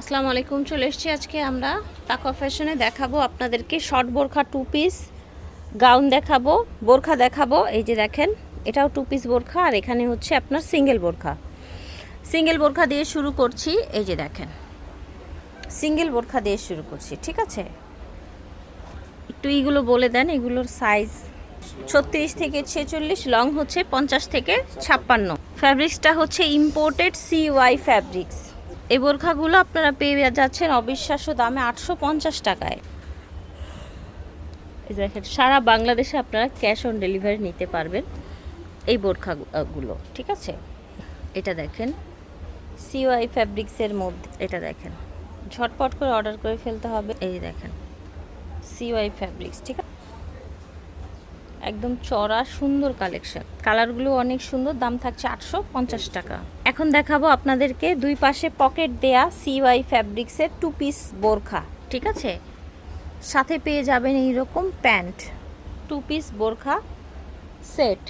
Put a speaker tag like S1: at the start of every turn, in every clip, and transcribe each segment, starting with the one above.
S1: আসসালামু আলাইকুম। চলে এসেছি আজকে আমরা তাকওয়া ফ্যাশনে দেখাবো আপনাদেরকে শর্ট বোরখা 2 পিস গাউন দেখাবো, বোরখা দেখাবো। এই যে দেখেন, এটাও 2 পিস বোরখা, আর এখানে হচ্ছে আপনার সিঙ্গেল বোরখা দিয়ে শুরু করছি। এই যে দেখেন, সিঙ্গেল বোরখা দিয়ে শুরু করছি, ঠিক আছে? একটু এইগুলো বলে দেন, এগুলোর সাইজ 36 থেকে 46, লং হচ্ছে 50 থেকে 56। ফ্যাব্রিক্সটা হচ্ছে ইম্পোর্টেড CY ফ্যাব্রিক্স। এই বোরখাগুলো আপনারা পেয়ে যাচ্ছেন অবিশ্বাস্য দামে 850 টাকায়। এই দেখেন, সারা বাংলাদেশে আপনারা ক্যাশ অন ডেলিভারি নিতে পারবেন এই বোরখাগুলো, ঠিক আছে? এটা দেখেন CY ফ্যাব্রিক্সের মধ্যে, এটা দেখেন, ঝটপট করে অর্ডার করে ফেলতে হবে। এই দেখেন CY ফ্যাব্রিক্স, ঠিক আছে? একদম চড়া সুন্দর কালেকশন, কালারগুলো অনেক সুন্দর। দাম থাকছে 850 টাকা। এখন দেখাবো আপনাদেরকে দুই পাশে পকেট দেয়া CY ফ্যাব্রিক্সের 2 পিস বোরখা, ঠিক আছে? সাথে পেয়ে যাবেন এইরকম প্যান্ট, 2 পিস বোরখা সেট।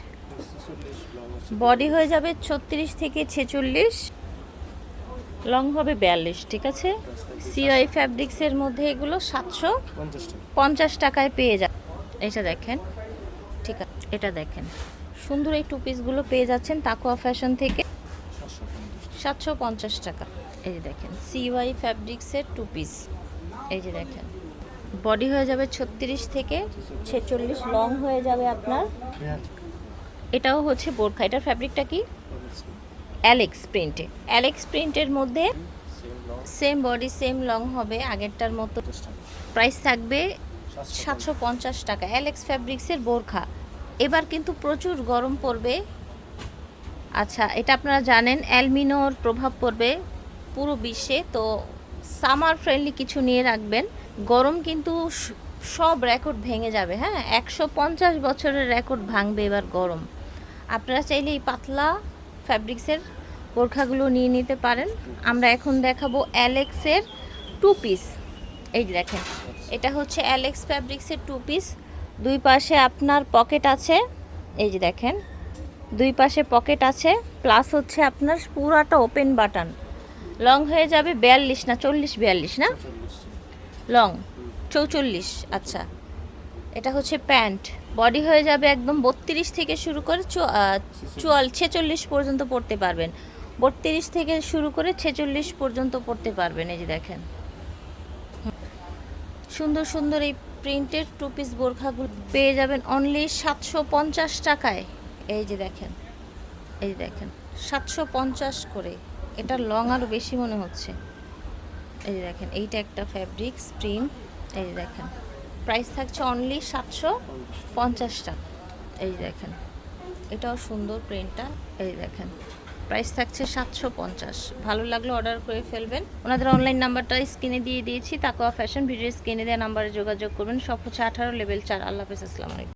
S1: বডি হয়ে যাবে 36 থেকে 46, লং হবে 42, ঠিক আছে? CY ফ্যাব্রিক্সের মধ্যে এগুলো 750 টাকায় পেয়ে যাবে। এটা দেখেন, ঠিক আছে? এটা দেখেন, সুন্দর এই 2 পিসগুলো পেয়ে যাচ্ছেন তাকওয়া ফ্যাশন থেকে 750 টাকা। এই যে দেখেন CY ফ্যাব্রিক্সের 2 পিস। এই যে দেখেন, বডি হয়ে যাবে 36 থেকে 46, লং হয়ে যাবে আপনার। এটাও হচ্ছে বোরখা। এটার ফ্যাব্রিকটা কি? অ্যালেক্স প্রিন্টের মধ্যে সেম বডি সেম লং হবে আগেরটার মতো। প্রাইস থাকবে 750 টাকা। অ্যালেক্স ফ্যাব্রিক্সের বোরখা। এবার কিন্তু প্রচুর গরম পড়বে। আচ্ছা, এটা আপনারা জানেন এলনিনোর প্রভাব পড়বে পুরো বিশ্বে, তো সামার ফ্রেন্ডলি কিছু নিয়ে রাখবেন। গরম কিন্তু সব রেকর্ড ভেঙে যাবে। হ্যাঁ, 150 বছরের রেকর্ড ভাঙবে এবার গরম। আপনারা চাইলে এই পাতলা ফ্যাব্রিক্সের বোরখাগুলো নিয়ে নিতে পারেন। আমরা এখন দেখাবো অ্যালেক্সের 2 পিস। এই যে দেখেন, এটা হচ্ছে অ্যালেক্স ফ্যাব্রিক্সের 2 পিস। দুই পাশে আপনার পকেট আছে। এই যে দেখেন, দুই পাশে পকেট আছে, প্লাস হচ্ছে আপনার পুরাটা ওপেন বাটন। লং হয়ে যাবে 42 না 42 না, লং 44। আচ্ছা, এটা হচ্ছে প্যান্ট। বডি হয়ে যাবে একদম 32 থেকে শুরু করে 46 পর্যন্ত পড়তে পারবেন। 32 থেকে শুরু করে 46 পর্যন্ত পড়তে পারবেন। এই যে দেখেন, সুন্দর সুন্দর এই প্রিন্টের 2 পিস বোরখাগুলো পেয়ে যাবেন অনলি 750 টাকায়। এই যে দেখেন, এই যে দেখেন 750 করে। এটা লং আরও বেশি মনে হচ্ছে। এই যে দেখেন, এইটা একটা ফ্যাব্রিক্স প্রিন্ট। এই যে দেখেন, প্রাইস থাকছে অনলি 750 টাকা। এই যে দেখেন, এটাও সুন্দর প্রিন্টটা। এই দেখেন, প্রাইস থাকছে 750। ভালো লাগলে অর্ডার করে ফেলবেন। ওনাদের অনলাইন নাম্বারটা স্ক্রিনে দিয়ে দিয়েছি, তাকওয়া ফ্যাশন। ভিডিও স্ক্রিনে দেওয়া নাম্বারে যোগাযোগ করবেন। সব হচ্ছে 18 লেভেল 4। আল্লাহ হাফেজ, আসসালামু আলাইকুম।